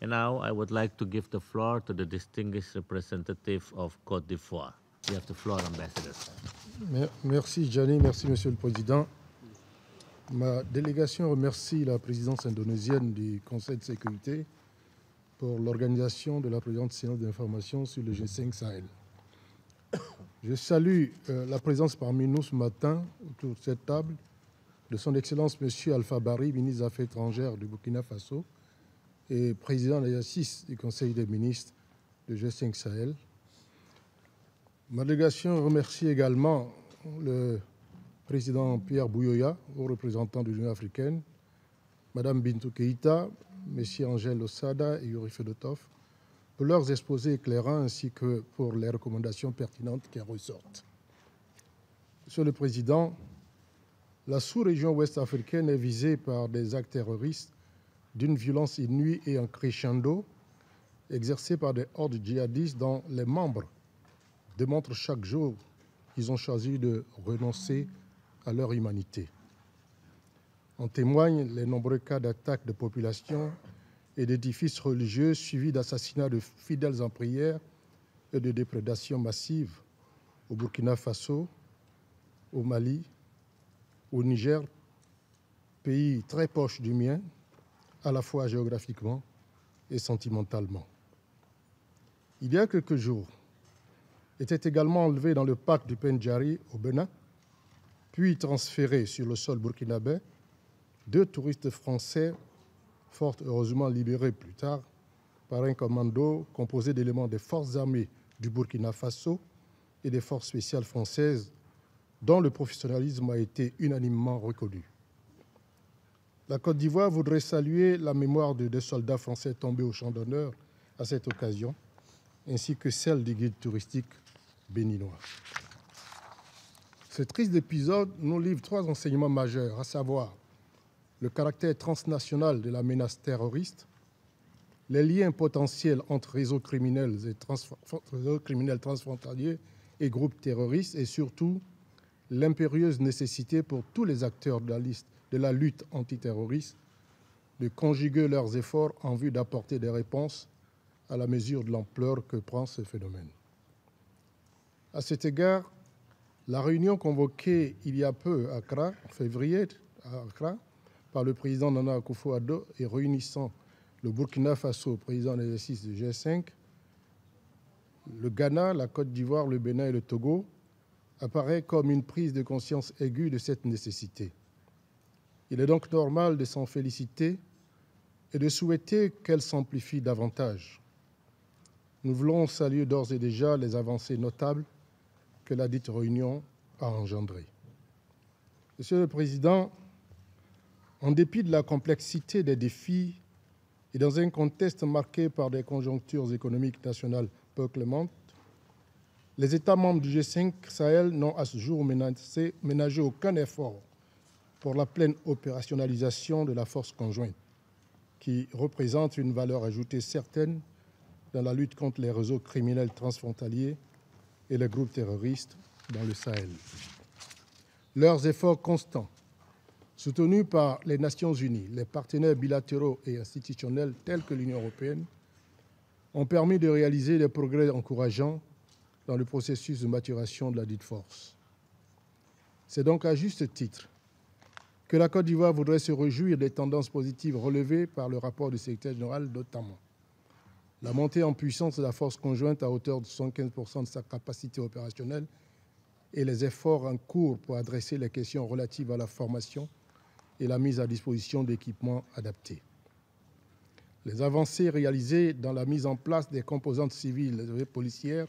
And now I would like to give the floor to the distinguished representative of Côte d'Ivoire. You have the floor, Ambassador. Merci, Gianni. Merci, Monsieur le Président. Ma délégation remercie la présidence indonésienne du Conseil de sécurité pour l'organisation de la présente séance d'information sur le G5 Sahel. Je salue la présence parmi nous ce matin, autour de cette table, de son Excellence M. Alpha Bari, ministre des Affaires étrangères du Burkina Faso et président de l'exercice du Conseil des ministres de G5 Sahel. Ma délégation remercie également le président Pierre Bouyoya, haut représentant de l'Union africaine, Mme Bintou Keïta, M. Angel Osada et Yuri Fedotov, pour leurs exposés éclairants ainsi que pour les recommandations pertinentes qui en ressortent. Monsieur le Président, la sous-région ouest-africaine est visée par des actes terroristes d'une violence inouïe et en crescendo, exercés par des hordes djihadistes dont les membres démontrent chaque jour qu'ils ont choisi de renoncer à leur humanité. En témoignent les nombreux cas d'attaques de populations et d'édifices religieux suivis d'assassinats de fidèles en prière et de déprédations massives au Burkina Faso, au Mali, au Niger, pays très proche du mien, à la fois géographiquement et sentimentalement. Il y a quelques jours, était également enlevé dans le parc du Pendjari au Bénin, puis transféré sur le sol burkinabé, 2 touristes français, fort heureusement libérés plus tard, par un commando composé d'éléments des forces armées du Burkina Faso et des forces spéciales françaises, dont le professionnalisme a été unanimement reconnu. La Côte d'Ivoire voudrait saluer la mémoire de 2 soldats français tombés au champ d'honneur à cette occasion, ainsi que celle du guide touristique béninois. Ce triste épisode nous livre 3 enseignements majeurs, à savoir le caractère transnational de la menace terroriste, les liens potentiels entre réseaux criminels transfrontaliers et groupes terroristes et surtout l'impérieuse nécessité pour tous les acteurs de la lutte antiterroriste de conjuguer leurs efforts en vue d'apporter des réponses à la mesure de l'ampleur que prend ce phénomène. À cet égard, la réunion convoquée il y a peu à Accra, en février, à Accra, par le président Nana Akufo-Addo et réunissant le Burkina Faso, président de l'exercice du G5, le Ghana, la Côte d'Ivoire, le Bénin et le Togo, apparaît comme une prise de conscience aiguë de cette nécessité. Il est donc normal de s'en féliciter et de souhaiter qu'elle s'amplifie davantage. Nous voulons saluer d'ores et déjà les avancées notables que la dite réunion a engendrées. Monsieur le Président, en dépit de la complexité des défis et dans un contexte marqué par des conjonctures économiques nationales peu clémentes, les États membres du G5 Sahel n'ont à ce jour ménagé aucun effort pour la pleine opérationnalisation de la force conjointe, qui représente une valeur ajoutée certaine dans la lutte contre les réseaux criminels transfrontaliers et les groupes terroristes dans le Sahel. Leurs efforts constants, soutenus par les Nations Unies, les partenaires bilatéraux et institutionnels tels que l'Union européenne, ont permis de réaliser des progrès encourageants dans le processus de maturation de la dite force. C'est donc à juste titre que la Côte d'Ivoire voudrait se réjouir des tendances positives relevées par le rapport du secrétaire général, notamment la montée en puissance de la force conjointe à hauteur de 75% de sa capacité opérationnelle et les efforts en cours pour adresser les questions relatives à la formation et la mise à disposition d'équipements adaptés. Les avancées réalisées dans la mise en place des composantes civiles et policières,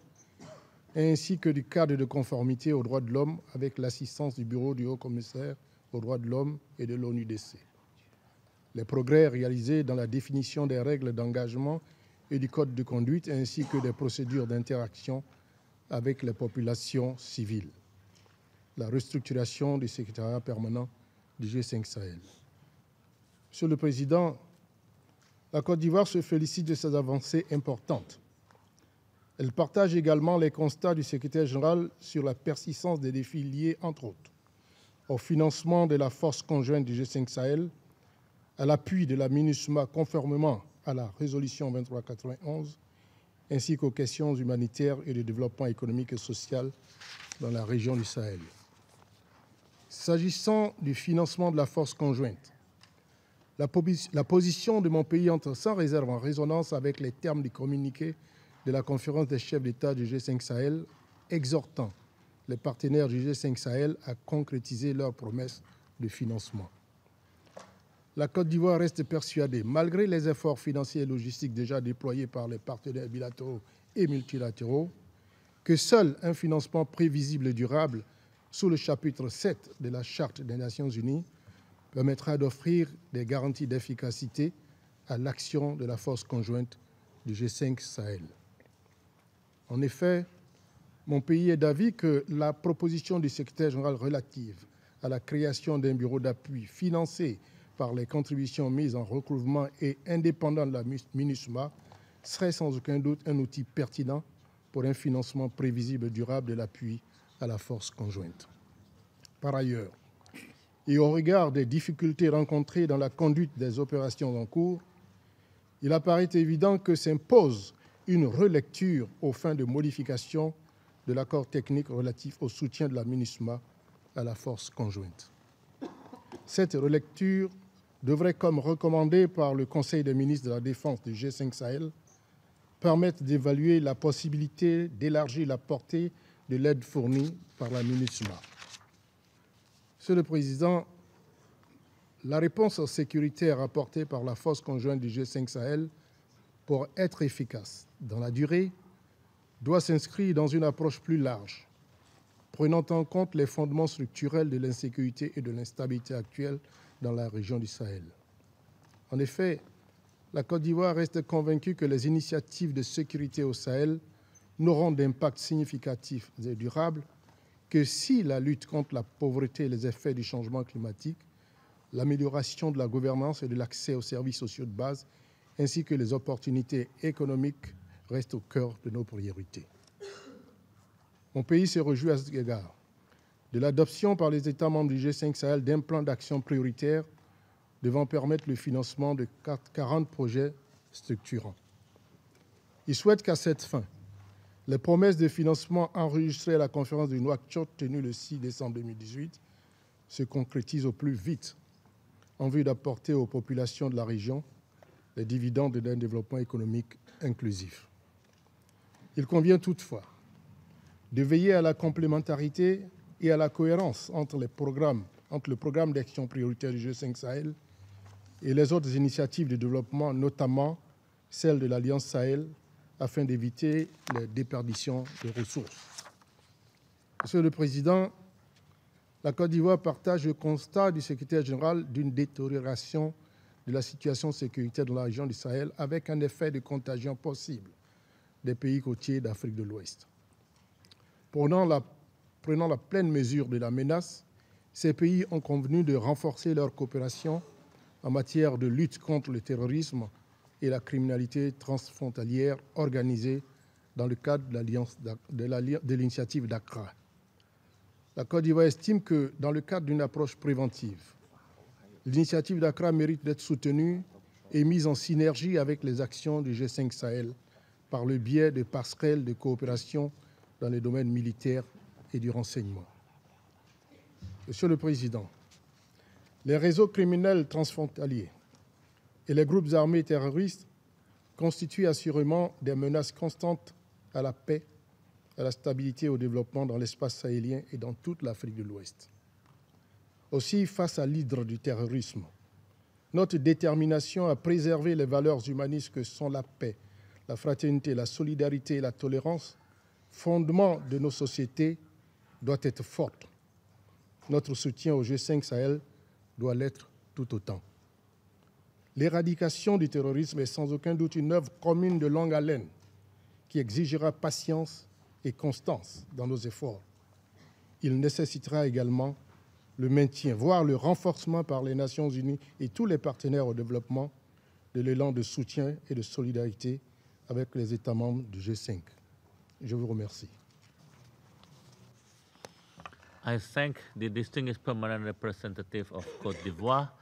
ainsi que du cadre de conformité aux droits de l'homme avec l'assistance du Bureau du Haut-Commissaire aux droits de l'homme et de l'ONUDC. Les progrès réalisés dans la définition des règles d'engagement et du code de conduite, ainsi que des procédures d'interaction avec les populations civiles. La restructuration du secrétariat permanent du G5 Sahel. Monsieur le Président, la Côte d'Ivoire se félicite de ces avancées importantes. Elle partage également les constats du secrétaire général sur la persistance des défis liés, entre autres, au financement de la force conjointe du G5 Sahel, à l'appui de la MINUSMA conformément à la résolution 2391, ainsi qu'aux questions humanitaires et de développement économique et social dans la région du Sahel. S'agissant du financement de la force conjointe, la position de mon pays entre sans réserve en résonance avec les termes du communiqué de la conférence des chefs d'État du G5 Sahel, exhortant les partenaires du G5 Sahel à concrétiser leurs promesses de financement. La Côte d'Ivoire reste persuadée, malgré les efforts financiers et logistiques déjà déployés par les partenaires bilatéraux et multilatéraux, que seul un financement prévisible et durable sous le chapitre 7 de la Charte des Nations Unies permettra d'offrir des garanties d'efficacité à l'action de la force conjointe du G5 Sahel. En effet, mon pays est d'avis que la proposition du secrétaire général relative à la création d'un bureau d'appui financé par les contributions mises en recouvrement et indépendant de la MINUSMA serait sans aucun doute un outil pertinent pour un financement prévisible et durable de l'appui à la force conjointe. Par ailleurs, et au regard des difficultés rencontrées dans la conduite des opérations en cours, il apparaît évident que s'impose une relecture aux fins de modification de l'accord technique relatif au soutien de la MINUSMA à la force conjointe. Cette relecture devrait, comme recommandé par le Conseil des ministres de la Défense du G5 Sahel, permettre d'évaluer la possibilité d'élargir la portée de l'aide fournie par la MINUSMA. Monsieur le Président, la réponse sécuritaire apportée par la force conjointe du G5 Sahel, pour être efficace dans la durée, doit s'inscrire dans une approche plus large, prenant en compte les fondements structurels de l'insécurité et de l'instabilité actuelle dans la région du Sahel. En effet, la Côte d'Ivoire reste convaincue que les initiatives de sécurité au Sahel n'auront d'impact significatif et durable que si la lutte contre la pauvreté et les effets du changement climatique, l'amélioration de la gouvernance et de l'accès aux services sociaux de base, ainsi que les opportunités économiques restent au cœur de nos priorités. Mon pays se réjouit à cet égard de l'adoption par les États membres du G5 Sahel d'un plan d'action prioritaire devant permettre le financement de 40 projets structurants. Il souhaite qu'à cette fin, les promesses de financement enregistrées à la conférence de Nouakchott tenue le 6 décembre 2018 se concrétisent au plus vite en vue d'apporter aux populations de la région les dividendes d'un développement économique inclusif. Il convient toutefois de veiller à la complémentarité et à la cohérence entre le programme d'action prioritaire du G5 Sahel et les autres initiatives de développement, notamment celle de l'Alliance Sahel, afin d'éviter les déperditions de ressources. Monsieur le Président, la Côte d'Ivoire partage le constat du secrétaire général d'une détérioration de la situation sécuritaire dans la région du Sahel avec un effet de contagion possible des pays côtiers d'Afrique de l'Ouest. Prenant la pleine mesure de la menace, ces pays ont convenu de renforcer leur coopération en matière de lutte contre le terrorisme et la criminalité transfrontalière organisée dans le cadre de l'initiative d'Accra. La Côte d'Ivoire estime que, dans le cadre d'une approche préventive, l'initiative d'Accra mérite d'être soutenue et mise en synergie avec les actions du G5 Sahel par le biais de passerelles de coopération dans les domaines militaires et du renseignement. Monsieur le Président, les réseaux criminels transfrontaliers et les groupes armés terroristes constituent assurément des menaces constantes à la paix, à la stabilité et au développement dans l'espace sahélien et dans toute l'Afrique de l'Ouest. Aussi, face à l'hydre du terrorisme, notre détermination à préserver les valeurs humanistes que sont la paix, la fraternité, la solidarité et la tolérance, fondement de nos sociétés, doit être forte. Notre soutien au G5 Sahel doit l'être tout autant. L'éradication du terrorisme est sans aucun doute une œuvre commune de longue haleine qui exigera patience et constance dans nos efforts. Il nécessitera également le maintien, voire le renforcement par les Nations Unies et tous les partenaires au développement de l'élan de soutien et de solidarité avec les États membres du G5. Je vous remercie. I thank the distinguished permanent representative of Côte d'Ivoire,